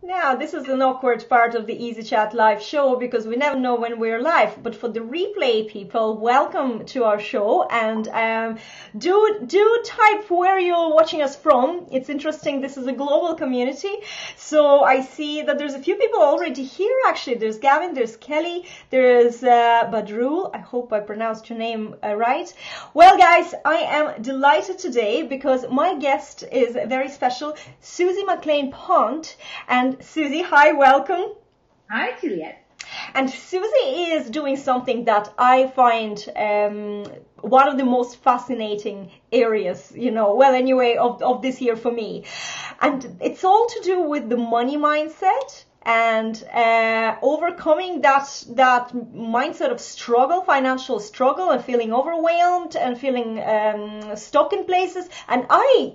Now, this is an awkward part of the EZChat live show because we never know when we're live. But for the replay people, welcome to our show, and do type where you're watching us from. It's interesting. This is a global community, so I see that there's a few people already here. Actually, there's Gavin, there's Kelly, there's Badrul. I hope I pronounced your name right. Well, guys, I am delighted today because my guest is very special, Suze Maclain Pont. And Susie, hi, welcome. Hi, Juliette. And Susie is doing something that I find one of the most fascinating areas, of this year for me. And it's all to do with the money mindset and overcoming that mindset of struggle, financial struggle, and feeling overwhelmed and feeling stuck in places. And I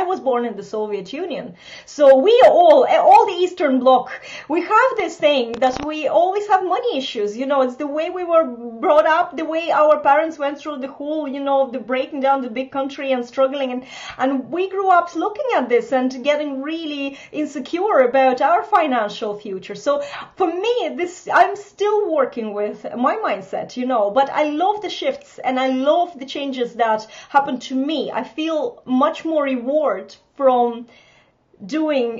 was born in the Soviet Union, so we all the Eastern Bloc, we have this thing that we always have money issues. It's the way we were brought up, the way our parents went through the whole, the breaking down the big country and struggling, and we grew up looking at this and getting really insecure about our financial future. So for me, I'm still working with my mindset, but I love the shifts and I love the changes that happen to me. I feel much more reward from doing,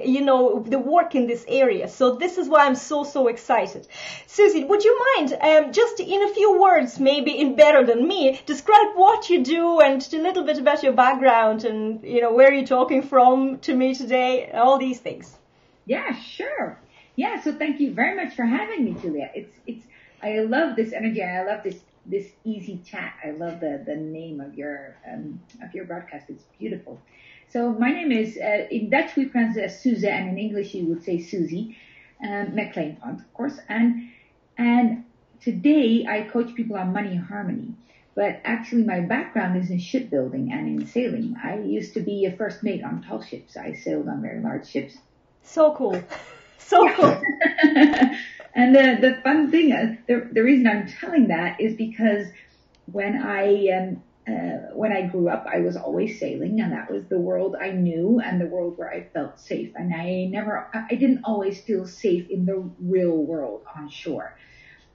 the work in this area. So this is why I'm so excited. Susie, would you mind just in a few words, maybe in better than me, describe what you do and a little bit about your background and, where you're talking from to me today, all these things. Yeah, sure. Yeah, so thank you very much for having me, Juliette. I love this energy, and I love this easy chat. I love the name of your broadcast. It's beautiful. So my name is, in Dutch we pronounce it as Suze, and in English you would say Suze Maclain Pont, of course. And today I coach people on money harmony. But actually my background is in shipbuilding and in sailing. I used to be a first mate on tall ships. I sailed on very large ships. So cool. So cool. And the fun thing, the reason I'm telling that is because when I grew up, I was always sailing, and that was the world I knew and the world where I felt safe. And I didn't always feel safe in the real world on shore.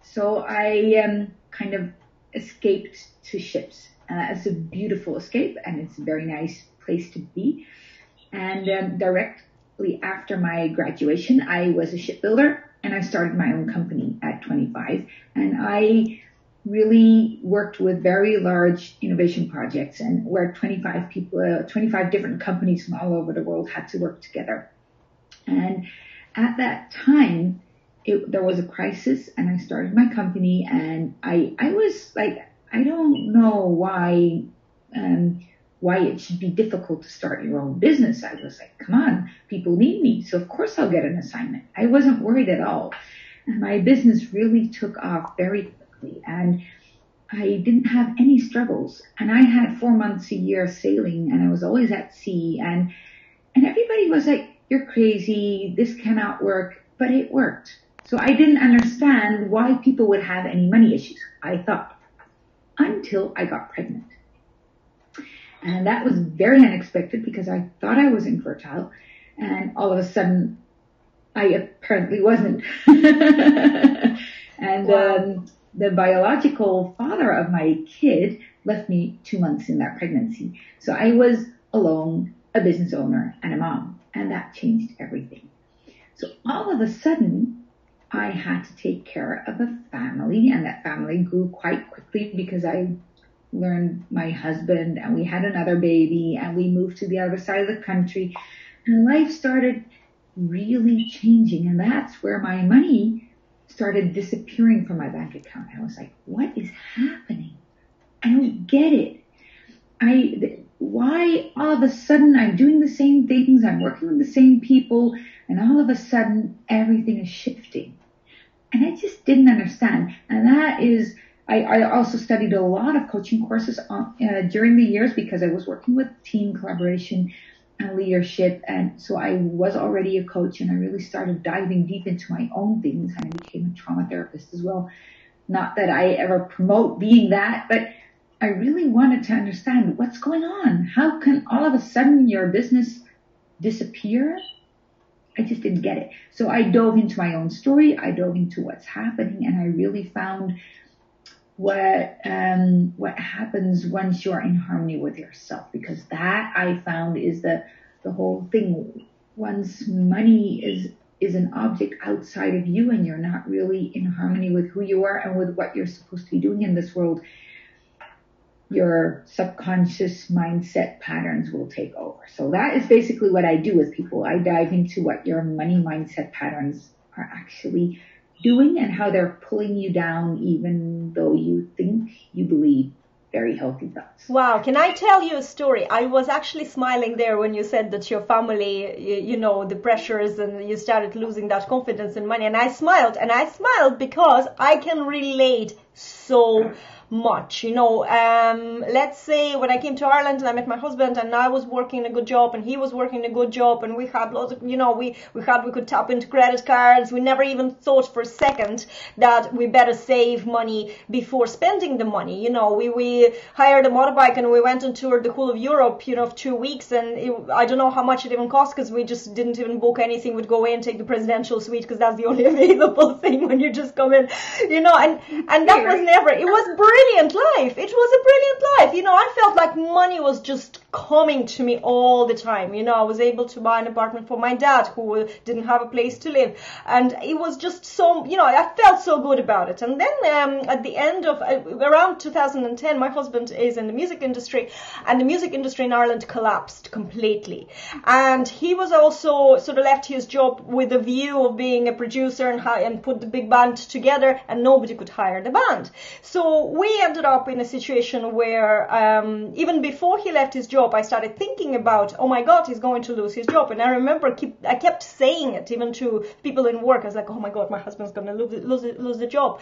So I kind of escaped to ships. It's a beautiful escape, and it's a very nice place to be. And directly after my graduation, I was a shipbuilder. And I started my own company at 25, and I really worked with very large innovation projects, and where 25 different companies from all over the world had to work together. And at that time, there was a crisis, and I started my company, and I was like, I don't know why it should be difficult to start your own business. I was like, come on, people need me, so of course I'll get an assignment. I wasn't worried at all. And my business really took off very quickly, and I didn't have any struggles. And I had 4 months a year sailing, and I was always at sea, and everybody was like, you're crazy, this cannot work, but it worked. So I didn't understand why people would have any money issues, I thought, until I got pregnant. And that was very unexpected because I thought I was infertile, and all of a sudden I apparently wasn't. And wow. The biological father of my kid left me 2 months in that pregnancy. So I was alone, a business owner and a mom, and that changed everything. So all of a sudden I had to take care of a family, and that family grew quite quickly because I learned my husband, and we had another baby, and we moved to the other side of the country, and life started really changing. And that's where my money started disappearing from my bank account. I was like, what is happening? I don't get it. Why all of a sudden I'm doing the same things, I'm working with the same people, and all of a sudden everything is shifting. And I just didn't understand. And that is, I also studied a lot of coaching courses during the years because I was working with team collaboration and leadership. And so I was already a coach, and I really started diving deep into my own things, and I became a trauma therapist as well. Not that I ever promote being that, but I really wanted to understand what's going on. How can all of a sudden your business disappear I just didn't get it. So I dove into my own story. I dove into what's happening, and I really found what happens once you're in harmony with yourself, because that I found is the whole thing. Once money is an object outside of you and you're not really in harmony with who you are and with what you're supposed to be doing in this world, your subconscious mindset patterns will take over. So that is basically what I do with people. I dive into what your money mindset patterns are actually doing and how they're pulling you down, even though you think you believe very healthy thoughts. Wow. Can I tell you a story? I was actually smiling there when you said that your family, you know, the pressures, and you started losing that confidence in money. And I smiled because I can relate so much, you know. Let's say when I came to Ireland and I met my husband, and I was working a good job and he was working a good job, and we had lots of, you know, we could tap into credit cards. We never even thought for a second that we better save money before spending the money. You know, we hired a motorbike and we went and toured the whole of Europe, you know, for 2 weeks, and I don't know how much it even cost, because we just didn't even book anything. We'd go in, take the presidential suite, because that's the only available thing when you just come in, you know, and that was never, it was brilliant life. It was a brilliant life. You know, I felt like money was just coming to me all the time. You know, I was able to buy an apartment for my dad, who didn't have a place to live. And it was just so, you know, I felt so good about it. And then at the end of, around 2010, my husband is in the music industry, and the music industry in Ireland collapsed completely. And he was also sort of left his job with a view of being a producer and put the big band together, and nobody could hire the band. So we ended up in a situation where even before he left his job, I started thinking about, oh my God, he's going to lose his job. And I remember I kept saying it even to people in work. I was like, oh my God, my husband's going to lose the job.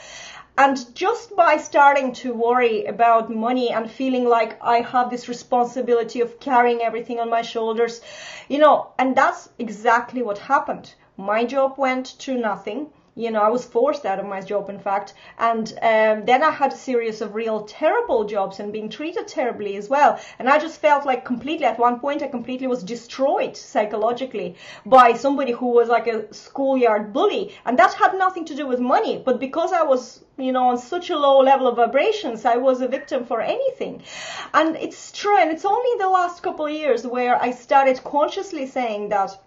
And just by starting to worry about money and feeling like I have this responsibility of carrying everything on my shoulders, you know, and that's exactly what happened. My job went to nothing. You know, I was forced out of my job, in fact. And then I had a series of real terrible jobs and being treated terribly as well. And I just felt like completely, at one point, I completely was destroyed psychologically by somebody who was like a schoolyard bully. And that had nothing to do with money. But because I was, you know, on such a low level of vibrations, I was a victim for anything. And it's true. And it's only in the last couple of years where I started consciously saying that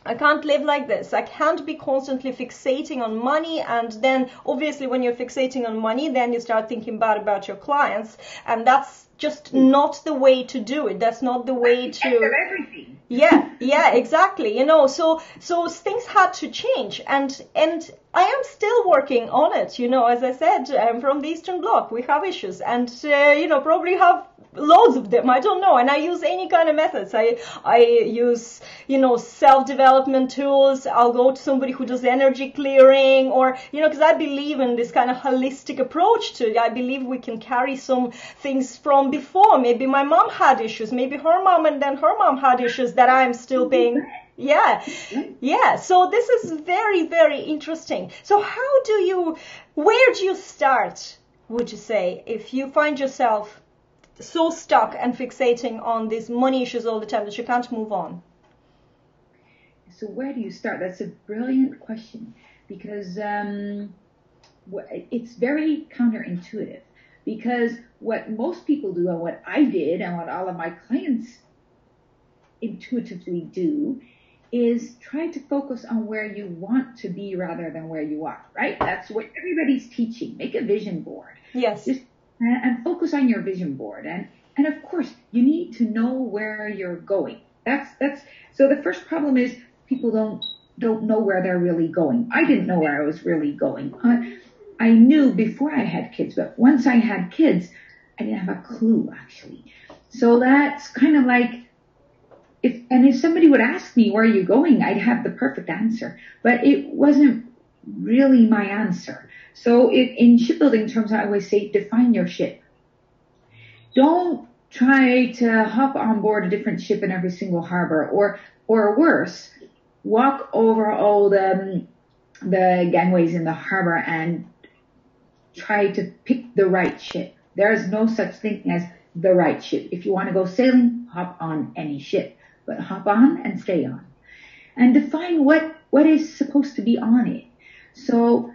I can't live like this. I can't be constantly fixating on money. And then obviously when you're fixating on money, then you start thinking bad about your clients. And that's just not the way to do it. That's not the way to... everything. Yeah, exactly. You know, so things had to change. And I am still working on it. You know, as I said, I'm from the Eastern Bloc. We have issues, and, you know, probably have loads of them. I don't know. And I use any kind of methods. I use, you know, self-development tools. I'll go to somebody who does energy clearing, or, you know, because I believe in this kind of holistic approach to it. I believe we can carry some things from before. Maybe my mom had issues. Maybe her mom and then her mom had issues that I'm still paying. Yeah. So this is very, very interesting. So where do you start, would you say, if you find yourself so stuck and fixating on these money issues all the time that you can't move on? So where do you start? That's a brilliant question, because it's very counterintuitive. Because what most people do, and what I did, and what all of my clients intuitively do, is try to focus on where you want to be rather than where you are, right? That's what everybody's teaching. Make a vision board. Yes. And focus on your vision board. And of course, you need to know where you're going. So the first problem is people don't know where they're really going. I didn't know where I was really going. I knew before I had kids, but once I had kids, I didn't have a clue, actually. So that's kind of like, if somebody would ask me, where are you going? I'd have the perfect answer, but it wasn't really my answer. So in shipbuilding terms, I always say, define your ship. Don't try to hop on board a different ship in every single harbor, or worse, walk over all the gangways in the harbor and try to pick the right ship. There is no such thing as the right ship. If you want to go sailing, hop on any ship, but hop on and stay on. and define what is supposed to be on it. So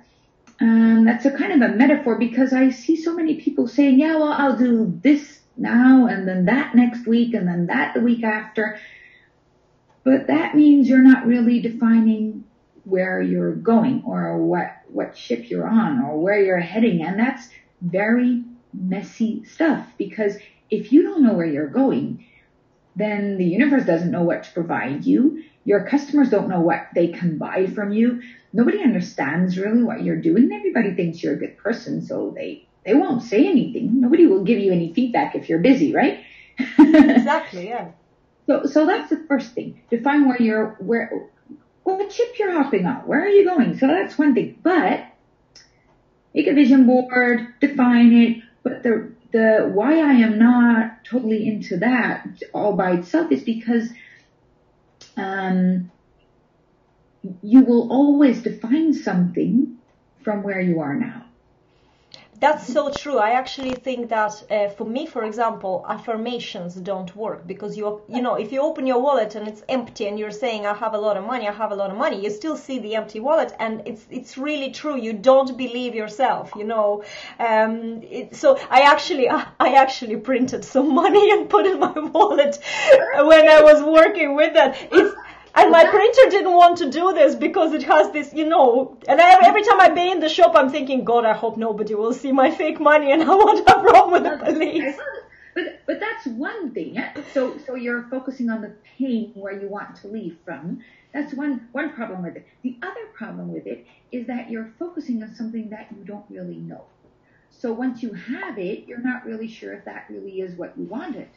that's a kind of a metaphor, because I see so many people saying, yeah, well, I'll do this now and then that next week and then that the week after. But that means you're not really defining where you're going or what ship you're on or where you're heading. And that's very messy stuff, because if you don't know where you're going, then the universe doesn't know what to provide you. Your customers don't know what they can buy from you. Nobody understands really what you're doing. Everybody thinks you're a good person, so they won't say anything. Nobody will give you any feedback if you're busy, right? Exactly, yeah. So that's the first thing. Define what ship you're hopping on. Where are you going? So that's one thing. But make a vision board, define it. But the why I am not totally into that all by itself is because you will always define something from where you are now. That's so true. I actually think that for me, for example, affirmations don't work, because you know, if you open your wallet and it's empty and you're saying, I have a lot of money, you still see the empty wallet, and it's really true. You don't believe yourself, you know. So I actually printed some money and put in my wallet when I was working with that. And my printer didn't want to do this because it has this, you know, and every time I be in the shop, I'm thinking, God, I hope nobody will see my fake money and I won't have wrong with the police. But that's one thing. Yeah? So you're focusing on the pain where you want to leave from. That's one problem with it. The other problem with it is that you're focusing on something that you don't really know. So once you have it, you're not really sure if that really is what you wanted.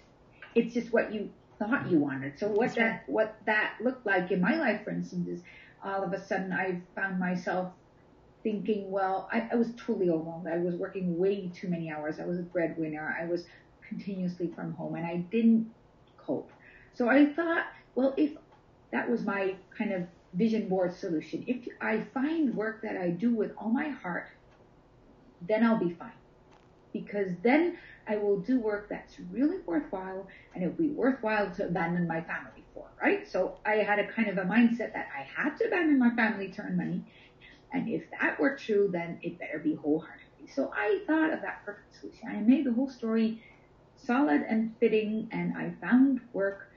It's just what you thought you wanted. So what that looked like in my life, for instance, is all of a sudden I found myself thinking, well, I was totally overwhelmed. I was working way too many hours. I was a breadwinner. I was continuously from home, and I didn't cope. So I thought, well, if that was my kind of vision board solution, if I find work that I do with all my heart, then I'll be fine. Because then I will do work that's really worthwhile, and it will be worthwhile to abandon my family for, right? So I had a kind of a mindset that I had to abandon my family to earn money. And if that were true, then it better be wholeheartedly. So I thought of that perfect solution. I made the whole story solid and fitting, and I found work.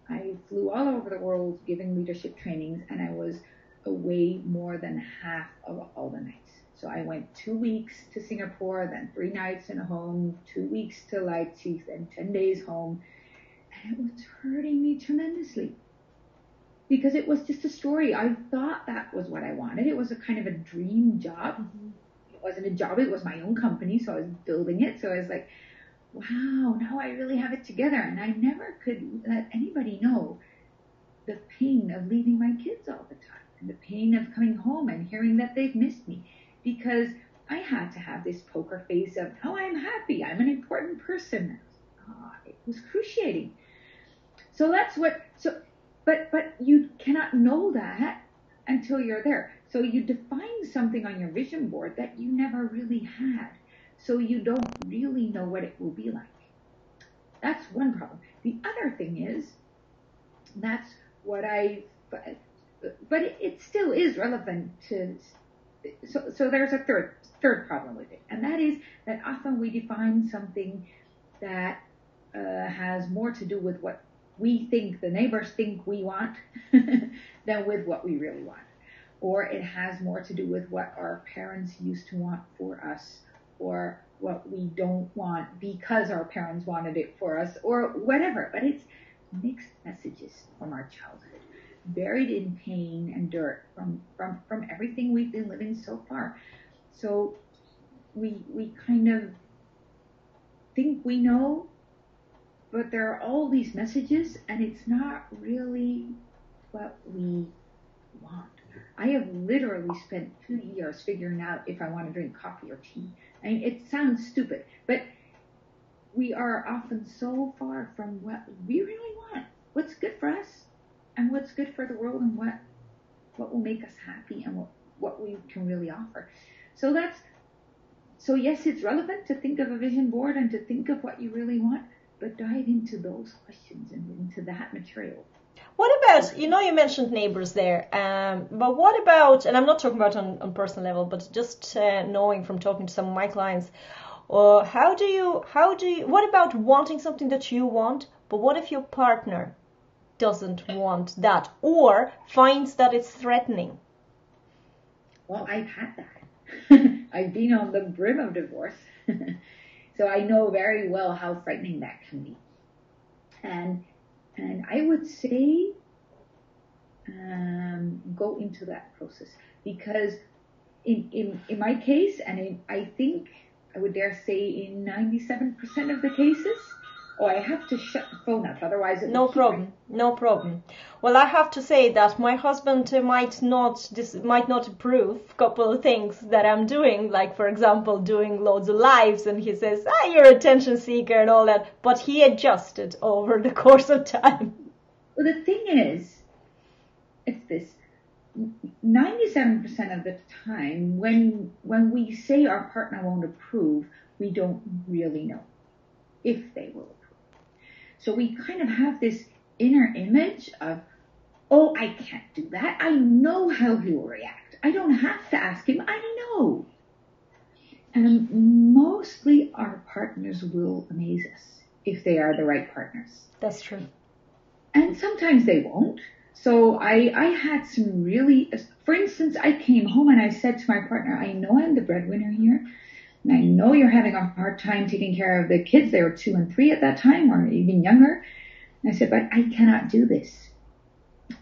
I flew all over the world giving leadership trainings, and I was away more than half of all the nights. So I went 2 weeks to Singapore, then 3 nights in a home, 2 weeks to Leipzig, then 10 days home. And it was hurting me tremendously because it was just a story. I thought that was what I wanted. It was a kind of a dream job. Mm-hmm. It wasn't a job. It was my own company. So I was building it. So I was like, wow, now I really have it together. And I never could let anybody know the pain of leaving my kids all the time and the pain of coming home and hearing that they've missed me. Because I had to have this poker face of, oh, I'm happy. I'm an important person. It was cruciating. So that's but you cannot know that until you're there. So you define something on your vision board that you never really had. So you don't really know what it will be like. That's one problem. The other thing is, that's what but it still is relevant to. So there's a third problem with it, and that is that often we define something that has more to do with what we think the neighbors think we want than with what we really want, or it has more to do with what our parents used to want for us, or what we don't want because our parents wanted it for us, or whatever. But it's mixed messages from our childhood, buried in pain and dirt from everything we've been living so far. So we kind of think we know, but there are all these messages, and it's not really what we want. I have literally spent 2 years figuring out if I want to drink coffee or tea. I mean, it sounds stupid, but we are often so far from what we really want, what's good for us, and what's good for the world, and what will make us happy, and what we can really offer. So yes, it's relevant to think of a vision board and to think of what you really want, but dive into those questions and into that material. What about, you mentioned neighbors there, but what about, and I'm not talking about on personal level, but just knowing from talking to some of my clients, what about wanting something that you want, but what if your partner doesn't want that or finds that it's threatening? Well, I've had that. I've been on the brim of divorce, so I know very well how frightening that can be. And I would say go into that process, because in my case, and I think I would dare say in 97% of the cases, I have to shut the phone up, otherwise no problem. Well, I have to say that my husband might not approve a couple of things that I'm doing, like for example doing loads of lives, and he says, you're an attention seeker and all that, but he adjusted over the course of time. Well, the thing is, it's this: 97% of the time, when we say our partner won't approve, we don't really know if they will approve. So we kind of have this inner image of, I can't do that. I know how he will react. I don't have to ask him. I know. And mostly our partners will amaze us if they are the right partners. That's true. And sometimes they won't. So I had some really, for instance, I came home and I said to my partner, I know I'm the breadwinner here, and I know you're having a hard time taking care of the kids. They were 2 and 3 at that time, or even younger. And I said, but I cannot do this.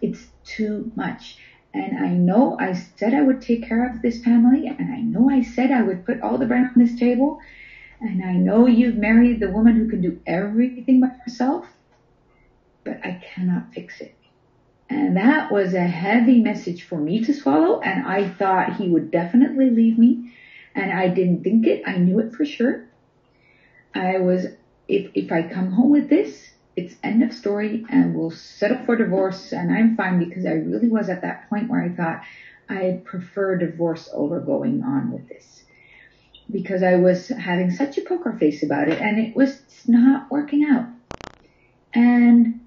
It's too much. And I know I said I would take care of this family, and I know I said I would put all the bread on this table, and I know you've married the woman who can do everything by herself, but I cannot fix it. And that was a heavy message for me to swallow, and I thought he would definitely leave me. And I didn't think it. I knew it for sure. If I come home with this, it's end of story, and we'll settle for divorce, and I'm fine, because I really was at that point where I thought I'd prefer divorce over going on with this, because I was having such a poker face about it, and it was not working out. And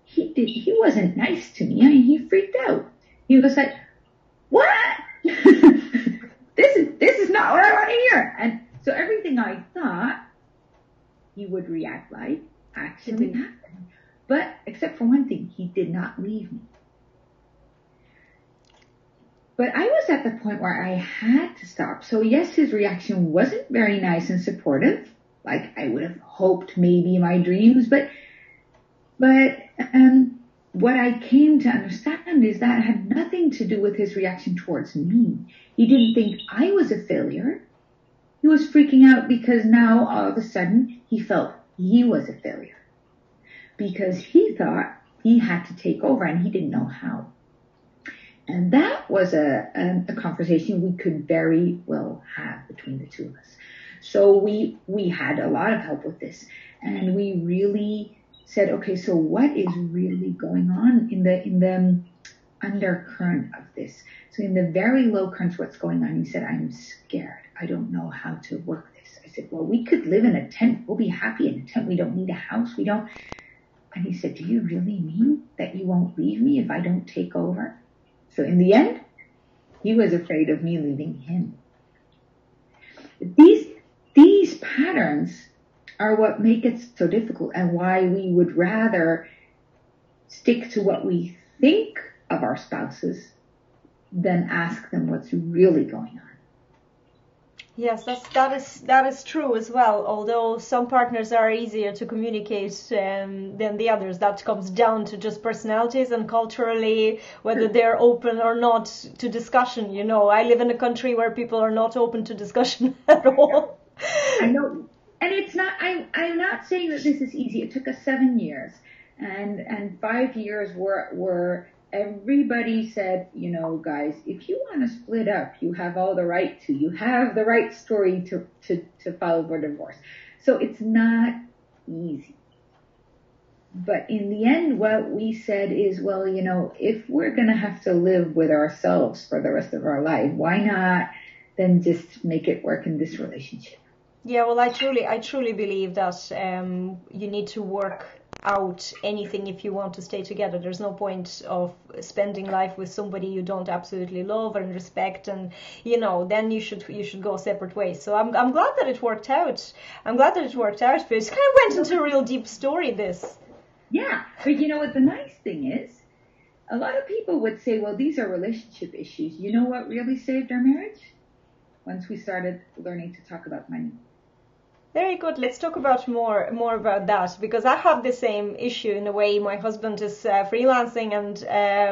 he wasn't nice to me. I mean, he freaked out. He was like, what? This is not what I want to hear. And so everything I thought he would react like actually happened. But except for one thing, he did not leave me. But I was at the point where I had to stop. So yes, his reaction wasn't very nice and supportive, like I would have hoped maybe in my dreams, but what I came to understand is that had nothing to do with his reaction towards me. He didn't think I was a failure. He was freaking out because now all of a sudden he felt he was a failure, because he thought he had to take over and he didn't know how. And that was a conversation we could very well have between the two of us. So we had a lot of help with this, and we really said, okay, so what is really going on in the undercurrent of this? So in the very low currents, what's going on? He said, I'm scared. I don't know how to work this. I said, well, we could live in a tent. We'll be happy in a tent. We don't need a house. We don't. And he said, do you really mean that you won't leave me if I don't take over? So in the end, he was afraid of me leaving him. These patterns are what make it so difficult, and why we would rather stick to what we think of our spouses than ask them what's really going on. Yes, that is true as well. Although some partners are easier to communicate than the others, that comes down to just personalities and culturally whether they're open or not to discussion. You know, I live in a country where people are not open to discussion at all. I know, and it's not. I'm not saying that this is easy. It took us 7 years, and 5 years were. Everybody said, you know, guys, if you want to split up, you have all the right to. You have the right story to file for divorce. So it's not easy. But in the end, what we said is, well, you know, if we're going to have to live with ourselves for the rest of our life, why not then just make it work in this relationship? Yeah, well, I truly believe that you need to work out anything if you want to stay together. There's no point of spending life with somebody you don't absolutely love and respect, and then you should go separate ways. So I'm glad that it worked out. But it kind of went into a real deep story, this. Yeah, but you know what the nice thing is? A lot of people would say, well, these are relationship issues. You know what really saved our marriage? Once we started learning to talk about money. Very good. Let's talk about more about that, because I have the same issue in a way. My husband is freelancing, and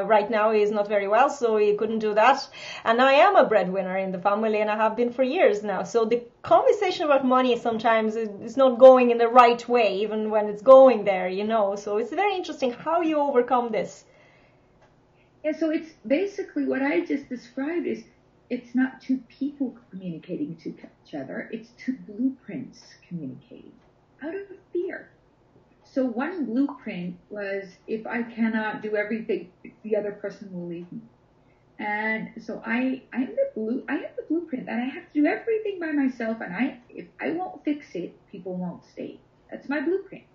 right now he is not very well, so he couldn't do that. And I am a breadwinner in the family, and I have been for years now. So the conversation about money sometimes is not going in the right way, even when it's going there, So it's very interesting how you overcome this. Yeah, so it's basically what I just described is it's not two people communicating to each other, it's two blueprints communicating out of fear. So one blueprint was, if I cannot do everything, the other person will leave me. And so I have the blueprint that I have to do everything by myself, and if I won't fix it, people won't stay. That's my blueprint.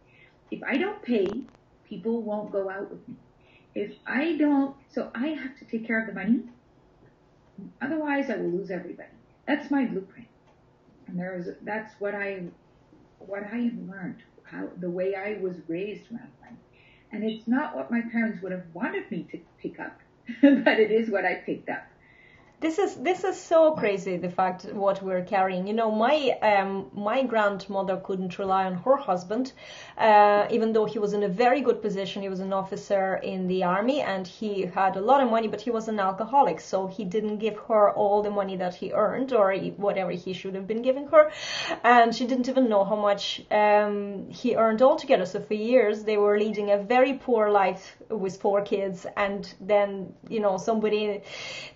If I don't pay, people won't go out with me. So I have to take care of the money. Otherwise, I will lose everybody. That's my blueprint, and that's what I have learned, the way I was raised around money. And it's not what my parents would have wanted me to pick up, but it is what I picked up. This is so crazy, the fact what we're carrying. My grandmother couldn't rely on her husband, even though he was in a very good position. He was an officer in the army, and he had a lot of money, but he was an alcoholic, so he didn't give her all the money that he earned, or whatever he should have been giving her, and she didn't even know how much he earned altogether. So for years they were leading a very poor life with 4 kids, and then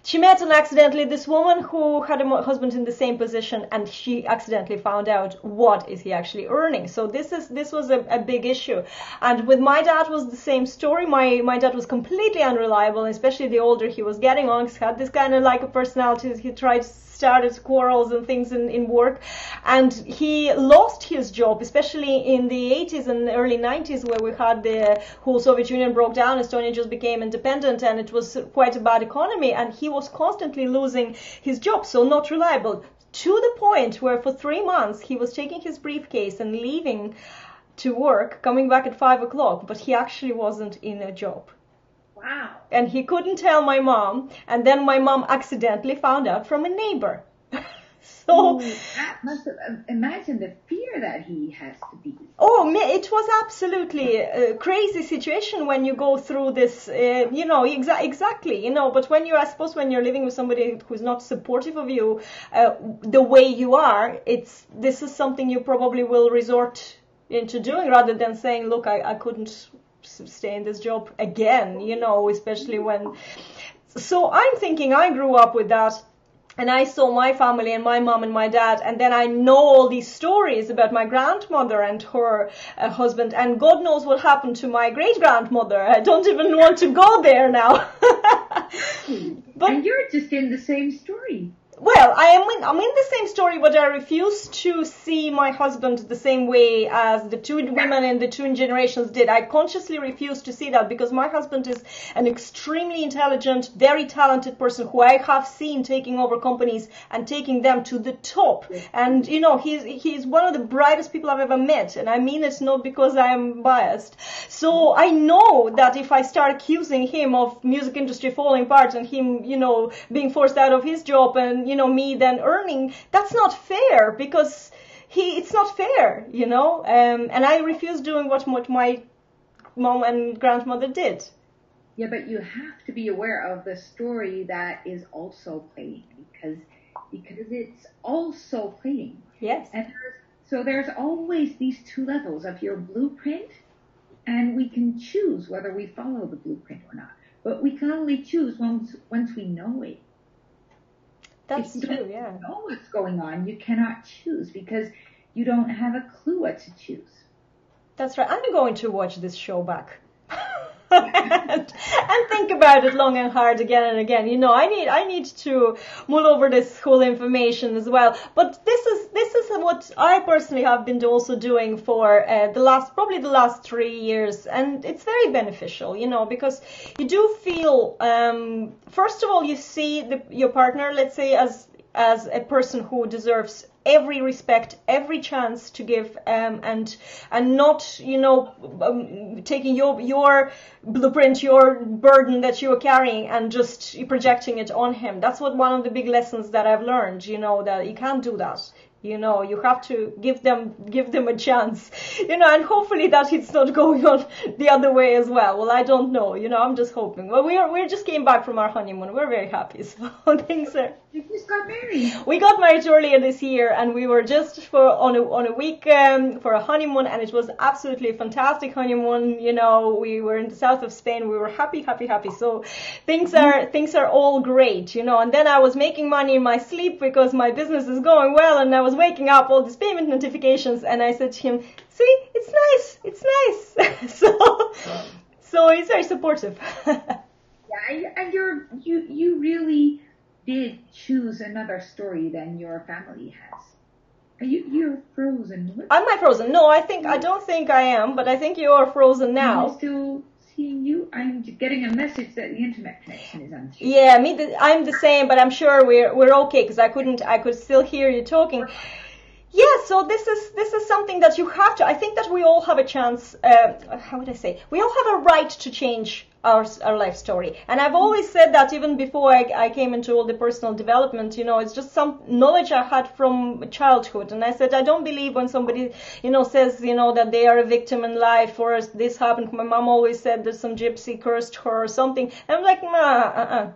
she met accidentally this woman who had a husband in the same position, and she accidentally found out what is he actually earning. So this was a big issue. And with my dad was the same story. My dad was completely unreliable, especially the older he was getting on. He had this kind of like a personality. He started quarrels and things in work, and he lost his job, especially in the 80s and early 90s, where we had the whole Soviet Union broke down, Estonia just became independent, and it was quite a bad economy, and he was constantly losing his job, so not reliable, to the point where for 3 months he was taking his briefcase and leaving to work, coming back at 5 o'clock, but he actually wasn't in a job. Wow. And he couldn't tell my mom, and then my mom accidentally found out from a neighbor. So that must have, imagine the fear that he has to be. Oh, it was absolutely a crazy situation when you go through this, exactly, but I suppose when you're living with somebody who's not supportive of you, the way you are, this is something you probably will resort into doing, rather than saying, look, I couldn't stay in this job again, especially when. So I'm thinking I grew up with that, and I saw my family and my mom and my dad, and then I know all these stories about my grandmother and her husband, and God knows what happened to my great-grandmother. I don't even want to go there now. But, and you're just in the same story. Well, I'm in the same story, but I refuse to see my husband the same way as the two women in the two generations did. I consciously refuse to see that, because my husband is an extremely intelligent, very talented person who I have seen taking over companies and taking them to the top. And, he's one of the brightest people I've ever met. And I mean it not because I am biased. So I know that if I start accusing him of music industry falling apart and him, being forced out of his job, and me then earning, that's not fair, because it's not fair, and I refuse doing what my mom and grandmother did. Yeah, but you have to be aware of the story that is also playing, because it's also playing. Yes. And there's always these 2 levels of your blueprint, and we can choose whether we follow the blueprint or not. But we can only choose once we know it. That's if you true, don't yeah. know what's going on, you cannot choose, because you don't have a clue what to choose. That's right. I'm going to watch this show back. and think about it long and hard again and again. You know, I need to mull over this whole information as well. But this is what I personally have been also doing for probably the last 3 years, and it's very beneficial, you know, because you do feel first of all you see your partner, let's say, as a person who deserves every respect, every chance to give, and not, you know, taking your blueprint, your burden that you are carrying, and just projecting it on him. That's one of the big lessons that I've learned, you know, that you can't do that. You know, you have to give them a chance, you know, and hopefully that it's not going on the other way as well. Well, I don't know, you know, I'm just hoping. Well, we just came back from our honeymoon. We're very happy, so things are. You just got married. We got married earlier this year, and we were just on a week for a honeymoon, and it was absolutely a fantastic honeymoon. You know, we were in the south of Spain. We were happy. So things are all great, you know. And then I was making money in my sleep because my business is going well, and I was waking up all these payment notifications, and I said to him, "See, it's nice." so he's very supportive. Yeah, and you really did choose another story than your family has. You're frozen. Am I frozen? No, I don't think I am, but I think you are frozen now. I'm still seeing you. I'm getting a message that the internet connection is unstable. Yeah, I'm the same, but I'm sure we're okay, because I could still hear you talking. Yeah, so this is something that you have to. I think that we all have a chance. How would I say? We all have a right to change our life story. And I've always said that even before I came into all the personal development. You know, it's just some knowledge I had from childhood. And I said, I don't believe when somebody, you know, says, you know, that they are a victim in life, or this happened. My mom always said that some gypsy cursed her or something. And I'm like,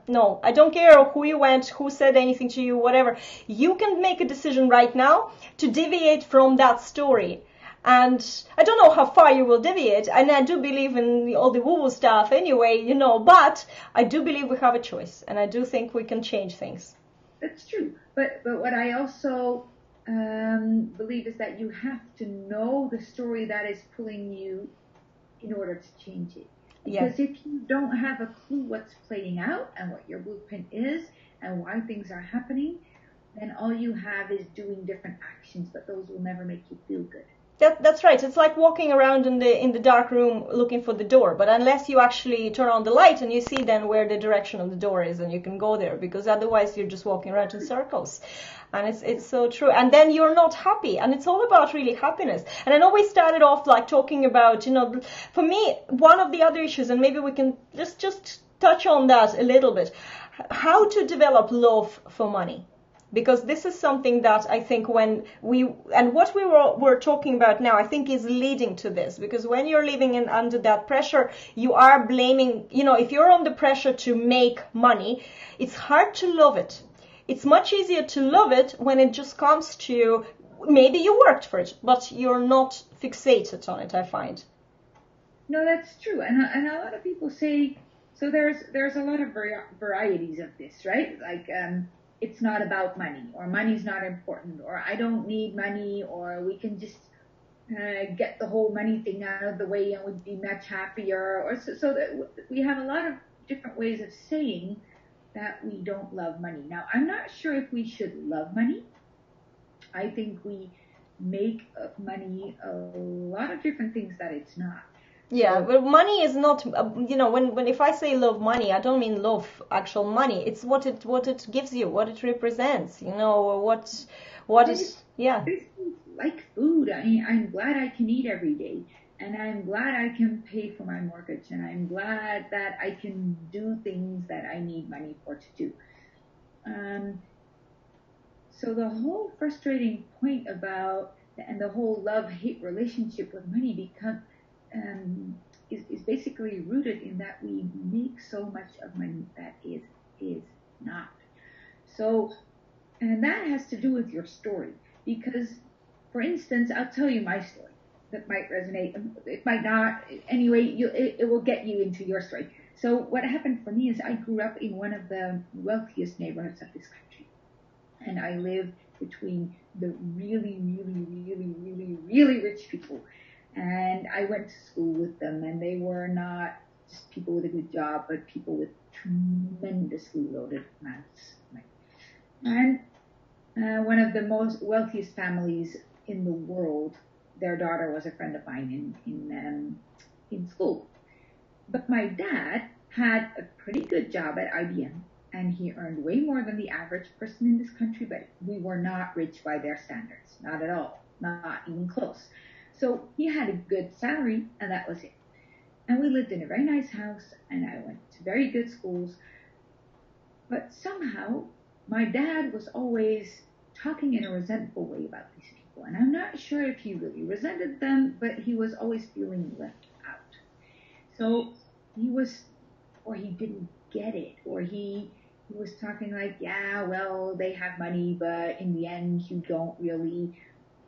no, I don't care who you went, who said anything to you, whatever. You can make a decision right now to deviate from that story. And I don't know how far you will deviate, and I do believe in all the woo-woo stuff anyway, you know, but I do believe we have a choice, and I do think we can change things. That's true. But what I also believe is that you have to know the story that is pulling you in order to change it. Because if you don't have a clue what's playing out and what your blueprint is and why things are happening, then all you have is doing different actions, but those will never make you feel good. That's right. It's like walking around in the dark room looking for the door. But unless you actually turn on the light and you see then where the direction of the door is, and you can go there, because otherwise you're just walking around in circles. And it's so true. And then you're not happy. And it's all about really happiness. And I know we started off like talking about, you know, for me, one of the other issues, and maybe we can just touch on that a little bit, how to develop love for money. Because this is something that I think what we were talking about now, I think is leading to this. Because when you're living under that pressure, you are blaming, you know, if you're under pressure to make money, it's hard to love it. It's much easier to love it when it just comes to you. Maybe you worked for it, but you're not fixated on it, I find. No, that's true. And a lot of people say, so there's a lot of varieties of this, right? Like, it's not about money, or money's not important, or I don't need money, or we can just get the whole money thing out of the way and we'd be much happier. Or so that we have a lot of different ways of saying that we don't love money. Now, I'm not sure if we should love money. I think we make of money a lot of different things that it's not. Yeah, but money is not, you know, when if I say love money, I don't mean love actual money. It's what it gives you, what it represents, you know, what is, yeah. Like food. I mean, I'm glad I can eat every day, and I'm glad I can pay for my mortgage, and I'm glad that I can do things that I need money for to do. So the whole frustrating point about, and the whole love-hate relationship with money is basically rooted in that we make so much of money that is not. So, and that has to do with your story. Because, for instance, I'll tell you my story that might resonate. It might not. Anyway, it will get you into your story. So what happened for me is I grew up in one of the wealthiest neighborhoods of this country. And I lived between the really, really, really, really, really rich people. And I went to school with them, and they were not just people with a good job, but people with tremendously loaded amounts of money. And one of the most wealthiest families in the world, their daughter was a friend of mine in school. But my dad had a pretty good job at IBM, and he earned way more than the average person in this country, but we were not rich by their standards. Not at all. Not even close. So he had a good salary, and that was it. And we lived in a very nice house, and I went to very good schools. But somehow, my dad was always talking in a resentful way about these people. And I'm not sure if he really resented them, but he was always feeling left out. So he didn't get it, or he was talking like, yeah, well, they have money, but in the end, you don't really,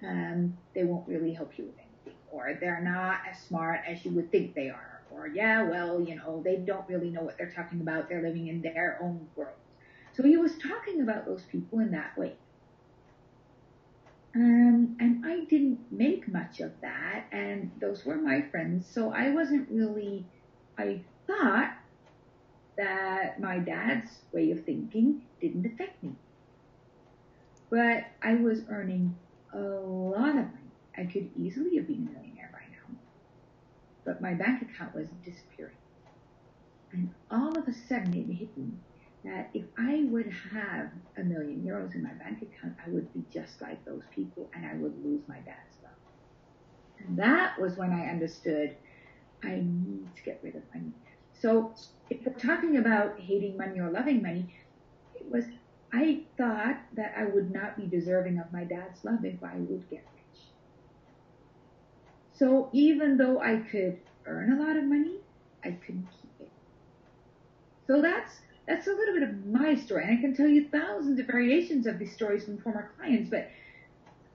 they won't really help you with anything, or they're not as smart as you would think they are, or yeah, well, they don't really know what they're talking about. They're living in their own world. So he was talking about those people in that way. And I didn't make much of that, and those were my friends, so I thought that my dad's way of thinking didn't affect me. But I was earning a lot of money. I could easily have been a millionaire by now. But my bank account was disappearing. And all of a sudden it hit me that if I would have €1 million in my bank account, I would be just like those people, and I would lose my dad's love. And that was when I understood I need to get rid of money. So if we're talking about hating money or loving money, I thought that I would not be deserving of my dad's love if I would get rich. So even though I could earn a lot of money, I couldn't keep it. So that's a little bit of my story. And I can tell you thousands of variations of these stories from former clients, but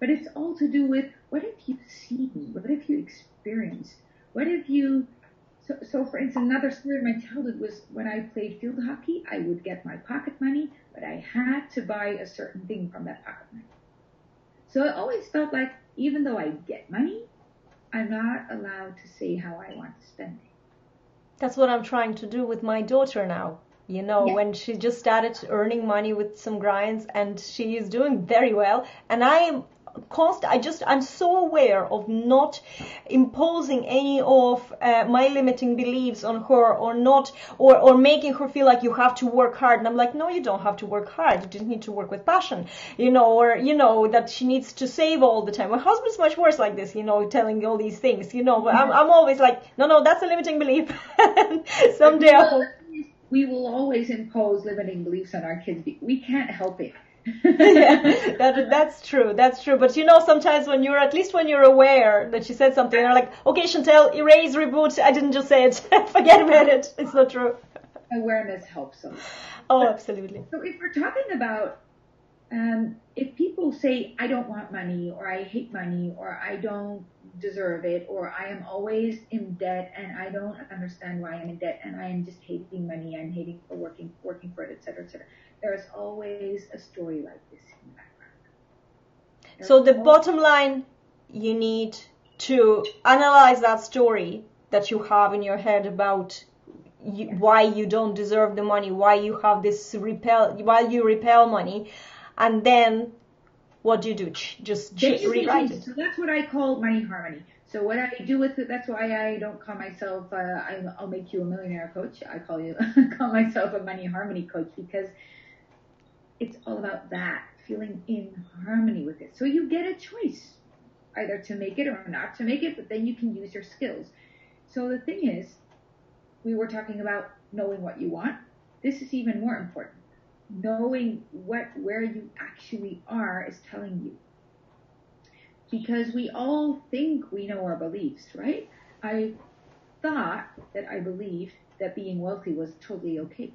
it's all to do with, what have you seen? What have you experienced? What have you... So for instance, another story of my childhood was when I played field hockey, I would get my pocket money, but I had to buy a certain thing from that pocket money. So I always felt like, even though I get money, I'm not allowed to say how I want to spend it. That's what I'm trying to do with my daughter now. When she just started earning money with some grinds, and she is doing very well. And I'm so aware of not imposing any of my limiting beliefs on her, or making her feel like you have to work hard. And I'm like, no, you don't have to work hard. You just need to work with passion, or that she needs to save all the time. My husband's much worse like this, telling all these things, but I'm always like, no, that's a limiting belief. Someday we will always impose limiting beliefs on our kids. We can't help it. Yeah, that's true. But sometimes when you're aware that she said something, you're like, okay, Chantel, erase, reboot. I didn't just say it. Forget about it. It's not true. Awareness helps them. Oh, absolutely. So if we're talking about, if people say, I don't want money, or I hate money, or I don't deserve it, or I am always in debt and I don't understand why I'm in debt, and I am just hating money, I'm hating for working for it, etc., etc. There's always a story like this in the background. So the bottom line, you need to analyze that story that you have in your head about why you don't deserve the money, why you have this why you repel money, and then what do you do? Just rewrite it. So that's what I call money harmony. So what I do with it, that's why I don't call myself, I'll make you a millionaire coach. I call myself a money harmony coach, because it's all about that, feeling in harmony with it. So you get a choice, either to make it or not to make it, but then you can use your skills. So the thing is, we were talking about knowing what you want. This is even more important. Knowing where you actually are is telling you. Because we all think we know our beliefs, right? I thought that I believed that being wealthy was totally okay.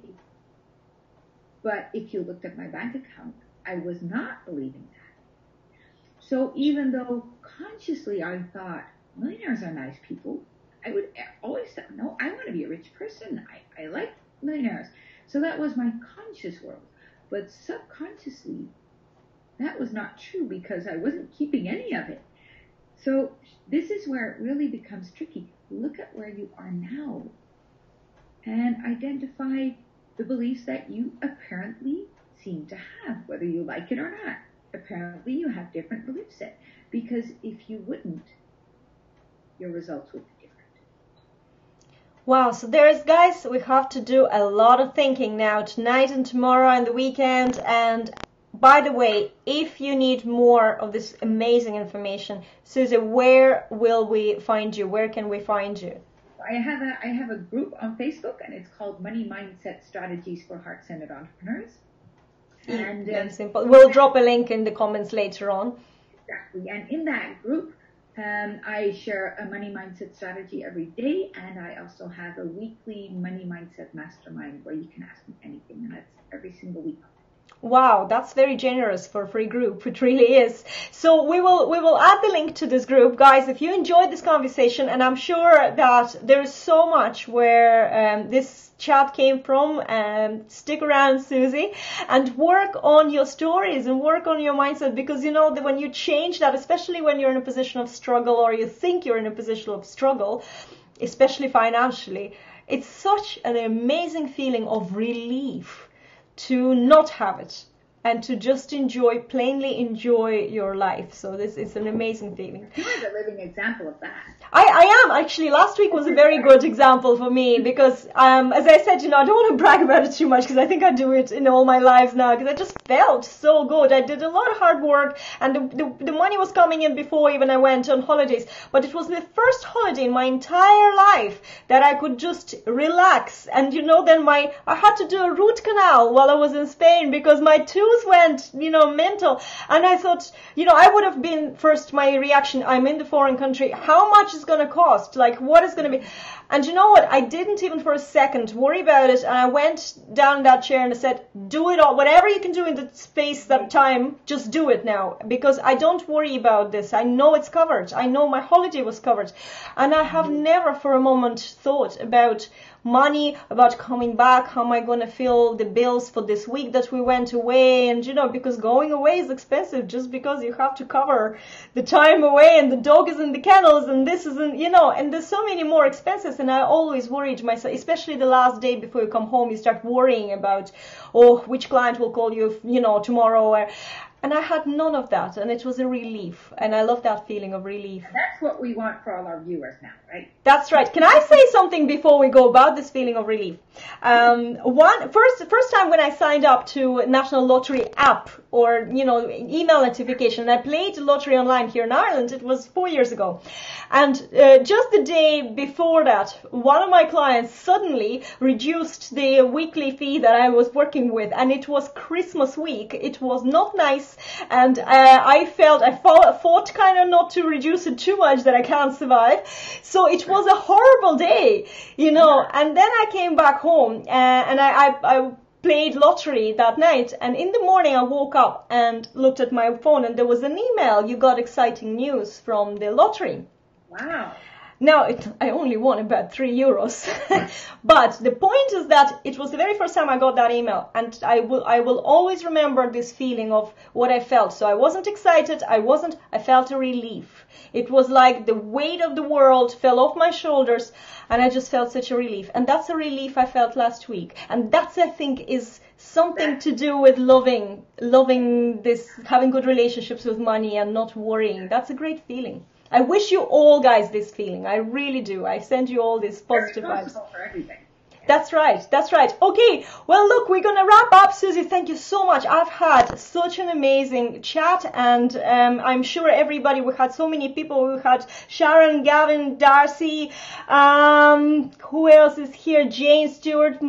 But if you looked at my bank account, I was not believing that. So even though consciously I thought millionaires are nice people, I would always say, no, I want to be a rich person. I like millionaires. So that was my conscious world. But subconsciously, that was not true, because I wasn't keeping any of it. So this is where it really becomes tricky. Look at where you are now. and identify the beliefs that you apparently seem to have, whether you like it or not. Apparently you have different belief set, because if you wouldn't, your results would be different. Wow, so there's, guys, we have to do a lot of thinking now, tonight and tomorrow and the weekend. And by the way, if you need more of this amazing information, Suze, where will we find you? Where can we find you? I have a group on Facebook, and it's called Money Mindset Strategies for Heart-Centered Entrepreneurs. And very simple. We'll drop a link in the comments later on. Exactly. And in that group, I share a money mindset strategy every day, and I also have a weekly money mindset mastermind where you can ask me anything, and that's every single week. Wow, that's very generous for a free group. It really is. So we will add the link to this group, guys. If you enjoyed this conversation, and I'm sure that there is so much where this chat came from, stick around, Suze, and work on your stories and work on your mindset, because you know that when you change that, especially when you're in a position of struggle, or you think you're in a position of struggle, especially financially, it's such an amazing feeling of relief to not have it and to just plainly enjoy your life. So this is an amazing feeling. You are the living example of that. I am actually. Last week was a very good example for me, because as I said, I don't want to brag about it too much, because I think I do it in all my lives now, because I just felt so good. I did a lot of hard work, and the money was coming in before even I went on holidays, but it was the first holiday in my entire life that I could just relax. And then I had to do a root canal while I was in Spain, because my tooth went mental, and I thought I would have been, first my reaction, I'm in the foreign country, how much is going to cost, like what is going to be. And you know what, I didn't even for a second worry about it, and I went down that chair and I said, do it all, whatever you can do in the space, that time, just do it now, because I don't worry about this. I know it's covered. I know my holiday was covered, and I have never for a moment thought about money, about coming back, how am I going to fill the bills for this week that we went away. And because going away is expensive, just because you have to cover the time away, and the dog is in the kennels, and this isn't, and there's so many more expenses. And I always worried myself, especially the last day before you come home, you start worrying about, which client will call you, tomorrow. And I had none of that, and it was a relief, and I love that feeling of relief. That's what we want for all our viewers now, right? That's right. Can I say something before we go about this feeling of relief? First time when I signed up to National Lottery app, or email notification, I played the lottery online here in Ireland. It was 4 years ago, and just the day before that, one of my clients suddenly reduced the weekly fee that I was working with, and it was Christmas week. It was not nice, and I fought kind of not to reduce it too much, that I can't survive. So it was a horrible day, and then I came back home, and I played lottery that night, and in the morning I woke up and looked at my phone, and there was an email, you got exciting news from the lottery. Wow. Now, I only won about €3. But the point is that it was the very first time I got that email, and I will always remember this feeling of what I felt. So I wasn't excited, I felt a relief. It was like the weight of the world fell off my shoulders, and I just felt such a relief. And that's a relief I felt last week. And that's, I think, is something to do with loving this, having good relationships with money and not worrying. That's a great feeling. I wish you all, guys, this feeling. I really do. I send you all these positive vibes. For everything. That's right. Okay, well, look, we're going to wrap up. Suze, thank you so much. I've had such an amazing chat, and I'm sure everybody, we had so many people. We had Sharon, Gavin, Darcy, who else is here? Jane Stewart,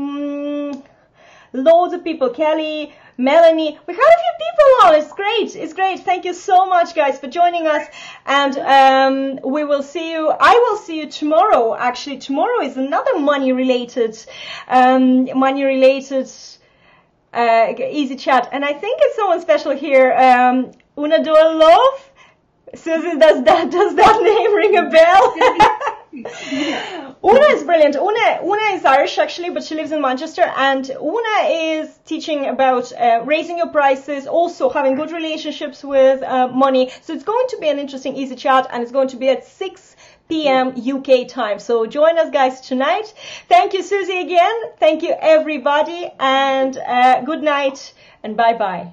loads of people, Kelly, Melanie. We had a few people on. It's great. Thank you so much, guys, for joining us. And we will see you. I will see you tomorrow. Actually, tomorrow is another money-related easy chat. And I think it's someone special here. Una Dua Love. Suze, does that name ring a bell? Una is brilliant. Una is Irish actually, but she lives in Manchester, and Una is teaching about raising your prices, also having good relationships with money. So it's going to be an interesting Easy Chat, and it's going to be at 6 p.m. UK time. So join us guys tonight. Thank you, Susie, again. Thank you, everybody, and good night and bye-bye.